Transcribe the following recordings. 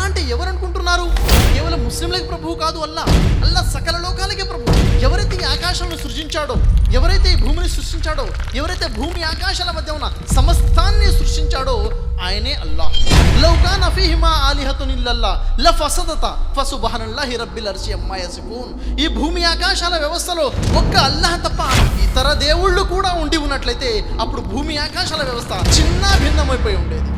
అంటే ఎవరు అనుకుంటున్నారు? కేవలం ముస్లింలకి ప్రభువు కాదు అల్లా సకల లోకాలకే ప్రభు. ఎవరైతే ఈ ఆకాశాలను సృష్టించాడో, ఎవరైతే ఈ భూమిని సృష్టించాడో, ఎవరైతే భూమి ఆకాశాల మధ్య ఉన్న సమస్తాన్ని సృష్టించాడో ఆయనే అల్లాహ్. లౌ కాన ఫీహిమా ఆలిహతున్ ఇల్లల్లాహ్ లఫసదతా ఫసుబ్హానల్లాహి రబ్బిల్ అర్షి అమ్మా యసిఫూన్. ఈ భూమి ఆకాశాల వ్యవస్థలో ఒక్క అల్లాహ్ తప్ప ఇతర దేవుళ్ళు కూడా ఉండి ఉన్నట్లయితే అప్పుడు భూమి ఆకాశాల వ్యవస్థ చిన్న భిన్నమైపోయి ఉండేది.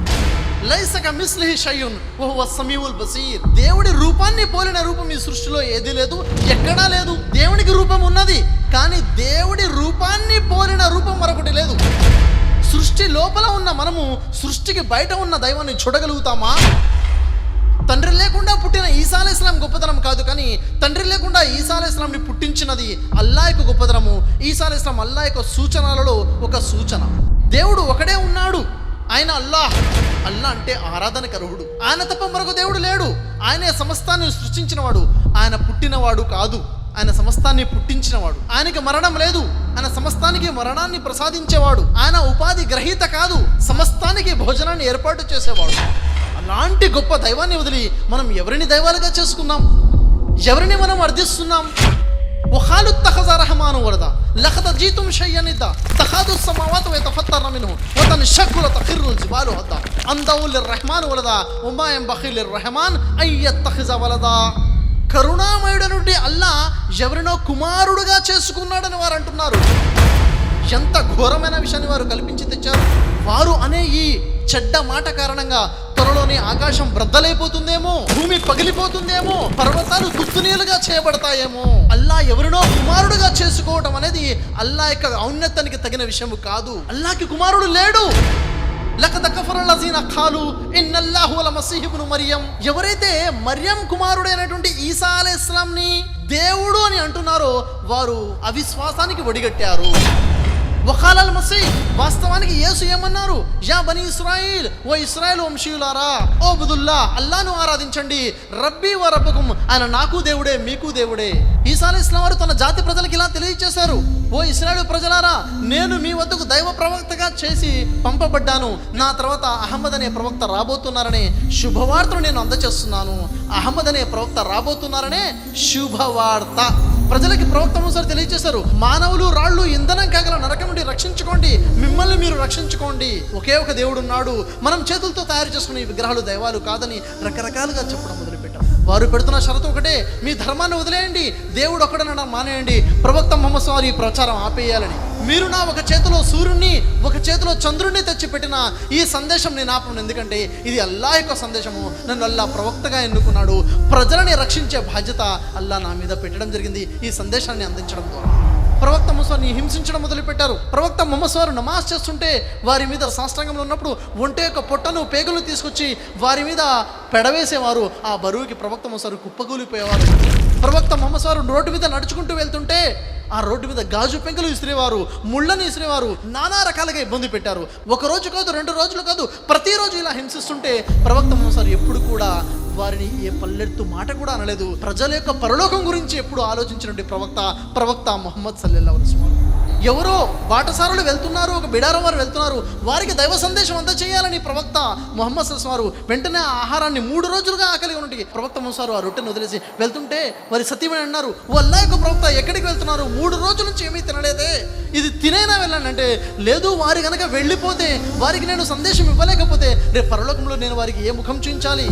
లైస కమిస్లిహి షైఉన్ వహువ సమీఉల్ బసీర్. దేవుడి రూపాన్ని పోలిన రూపం ఈ సృష్టిలో ఏదీ లేదు, ఎక్కడా లేదు. దేవునికి రూపం ఉన్నది, కానీ దేవుడి రూపాన్ని పోలిన రూపం మరొకటి లేదు. సృష్టి లోపల ఉన్న మనము సృష్టికి బయట ఉన్న దైవాన్ని చూడగలుగుతామా? తండ్రి లేకుండా పుట్టిన ఈసా అలైహిస్సలాం గొప్పతనం కాదు, కానీ తండ్రి లేకుండా ఈసా అలైహిస్సలాంని పుట్టించినది అల్లాహ్ యొక్క గొప్పతనము. ఈసా అలైహిస్సలాం అల్లాహ్ యొక్క సూచనలలో ఒక సూచన. దేవుడు ఒకడే ఉన్నాడు, ఆయన అల్లాహ్. అల్లా అంటే ఆరాధనకు అర్హుడు. ఆయన తప్ప మరొక దేవుడు లేడు. ఆయనే సమస్తాన్ని సృష్టించినవాడు. ఆయన పుట్టినవాడు కాదు, ఆయన సమస్తాన్ని పుట్టించినవాడు. ఆయనకి మరణం లేదు, ఆయన సమస్తానికి మరణాన్ని ప్రసాదించేవాడు. ఆయన ఉపాధి గ్రహీత కాదు, సమస్తానికి భోజనాన్ని ఏర్పాటు చేసేవాడు. అలాంటి గొప్ప దైవాన్ని వదిలి మనం ఎవరిని దైవాలుగా చేసుకున్నాం? ఎవరిని మనం అర్థిస్తున్నాం? وقالوا اتخذ الرحمن ولدا لقد جئتم شيئا إدا تكاد السماوات يتفطرن منه وتنشق وتخر الجبال هدا أن دعوا للرحمن ولدا وما ينبغي للرحمن أن يتخذ ولدا. కరుణామయుడు నుండి అల్లా ఎవరినో కుమారుడుగా చేసుకున్నాడని వారు అంటున్నారు. ఎంత ఘోరమైన విషయాన్ని వారు కల్పించి తెచ్చారు. వారు అనే ఈ చెడ్డ మాట కారణంగా త్వరలోనే ఆకాశం బ్రద్దలైపోతుందేమో, భూమి పగిలిపోతుందేమో, పర్వతాలు తుత్తునీలుగా చేయబడతాయేమో. అల్లా ఎవరినో కుమారుడుగా చేసుకోవటం అనేది అల్లా యొక్క ఔన్నత్యానికి తగిన విషయం కాదు. అల్లాకి కుమారుడు లేడు. లఖద్ కఫర లజీన ఖాలు ఇన్నల్లాహు వల్ మసీహ్ ఇబ్ను మర్యం. ఎవరైతే మర్యం కుమారుడైనటువంటి ఈసా అలైహిస్సలాంని దేవుడు అని అంటున్నారో వారు అవిశ్వాసానికి ఒడిగట్టారు. వఖాలల్ మసీహ్, వాస్తవానికి యేసు ఏమన్నారు? యా బనీ ఇస్రాయిల్, ఓ ఇస్రాయేల్ వంశీయులారా, ఓ బుదుల్లా, అల్లాను ఆరాధించండి. రబ్బీ వ రబ్బకుం, ఆయన నాకు దేవుడే మీకు దేవుడే. ఈసా అలైహిస్సలాం వారు తన జాతి ప్రజలకు ఇలా తెలియజేశారు, ఓ ఇస్రాయేల్ ప్రజలారా, నేను మీ వద్దకు దైవ ప్రవక్తగా చేసి పంపబడ్డాను. నా తర్వాత అహ్మద్ అనే ప్రవక్త రాబోతున్నారనే శుభవార్తను నేను అందజేస్తున్నాను. అహ్మద్ అనే ప్రవక్త రాబోతున్నారనే శుభవార్త ప్రజలకి ప్రవక్త మూసారు తెలియజేశారు. మానవులు రాళ్ళు ఇంధనం కాగల నరకం నుండి రక్షించుకోండి, మిమ్మల్ని మీరు రక్షించుకోండి. ఒకే ఒక దేవుడు ఉన్నాడు, మనం చేతులతో తయారు చేసుకునే ఈ విగ్రహాలు దైవాలు కాదని రకరకాలుగా చెప్పడం మొదలుపెట్టాం. వారు పెడుతున్న షరతు ఒకటే, మీ ధర్మాన్ని వదిలేయండి, దేవుడు ఒక్కడనడం మానేయండి, ప్రవక్త ముహమ్మద్ వారి ప్రచారం ఆపేయాలని. మీరు నా ఒక చేతిలో సూర్యుడిని ఒక చేతిలో చంద్రుడిని తెచ్చి పెట్టిన ఈ సందేశం నేను ఆపను, ఎందుకంటే ఇది అల్లాహ్ యొక్క సందేశము. నన్ను అల్లాహ్ ప్రవక్తగా ఎన్నుకున్నాడు, ప్రజలని రక్షించే బాధ్యత అల్లాహ్ నా మీద పెట్టడం జరిగింది. ఈ సందేశాన్ని అందించడం ద్వారా ప్రవక్త ముహమ్మద్ని హింసించడం మొదలుపెట్టారు. ప్రవక్త ముహమ్మద్ వారు నమాజ్ చేస్తుంటే వారి మీద సాష్టాంగంలో ఉన్నప్పుడు ఒంటె యొక్క పొట్టను పేగులు తీసుకొచ్చి వారి మీద పెడవేసేవారు. ఆ బరువుకి ప్రవక్త ముహమ్మద్ వారు కుప్పకూలిపోయేవారు. ప్రవక్త ముహమ్మద్ వారు రోడ్డు మీద నడుచుకుంటూ వెళ్తుంటే ఆ రోడ్డు మీద గాజు పెంకులు విసిరేవారు, ముళ్ళని విసిరేవారు, నానా రకాలుగా ఇబ్బంది పెట్టారు. ఒక రోజు కాదు, 2 రోజులు కాదు, ప్రతిరోజు ఇలా హింసిస్తుంటే ప్రవక్త ముహమ్మద్ వారు ఎప్పుడు కూడా వారిని ఏ పల్లెత్తు మాట కూడా అనలేదు. ప్రజల యొక్క పరలోకం గురించి ఎప్పుడు ఆలోచించినటువంటి ప్రవక్త ముహమ్మద్ సల్లల్లాహు అలైహి వసల్లం. ఎవరో బాటసారులు వెళ్తున్నారు, ఒక బిడారం వారు వెళ్తున్నారు, వారికి దైవ సందేశం అందజేయాలని ప్రవక్త ముహమ్మద్ సల్లల్లాహు అలైహి వసల్లం వెంటనే ఆహారాన్ని 3 రోజులుగా ఆకలి ఉన్నట్టు ప్రవక్త ముహమ్మద్ ఆ రొట్టెను వదిలేసి వెళ్తుంటే వారి సతీమణి అన్నారు, ఓ అల్లాహ్ యొక్క ప్రవక్త ఎక్కడికి వెళ్తున్నారు? 3 రోజుల నుంచి ఏమీ తినలేదే, ఇది తినైనా వెళ్ళండి అంటే, లేదు, వారి కనుక వెళ్ళిపోతే వారికి నేను సందేశం ఇవ్వలేకపోతే రేపు పరలోకంలో నేను వారికి ఏ ముఖం చూపించాలి?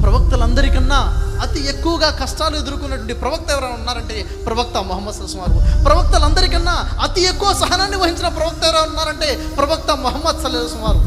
ప్రవక్తలందరికన్నా అతి ఎక్కువగా కష్టాలు ఎదుర్కొన్నటువంటి ప్రవక్త ఎవరైనా ఉన్నారంటే ప్రవక్త ముహమ్మద్ సల్లల్లాహు అలైహి వసల్లం. ప్రవక్తలందరికన్నా అతి ఎక్కువ సహనాన్ని వహించిన ప్రవక్త ఎవరైనా ఉన్నారంటే ప్రవక్త ముహమ్మద్ సల్లల్లాహు అలైహి వసల్లం.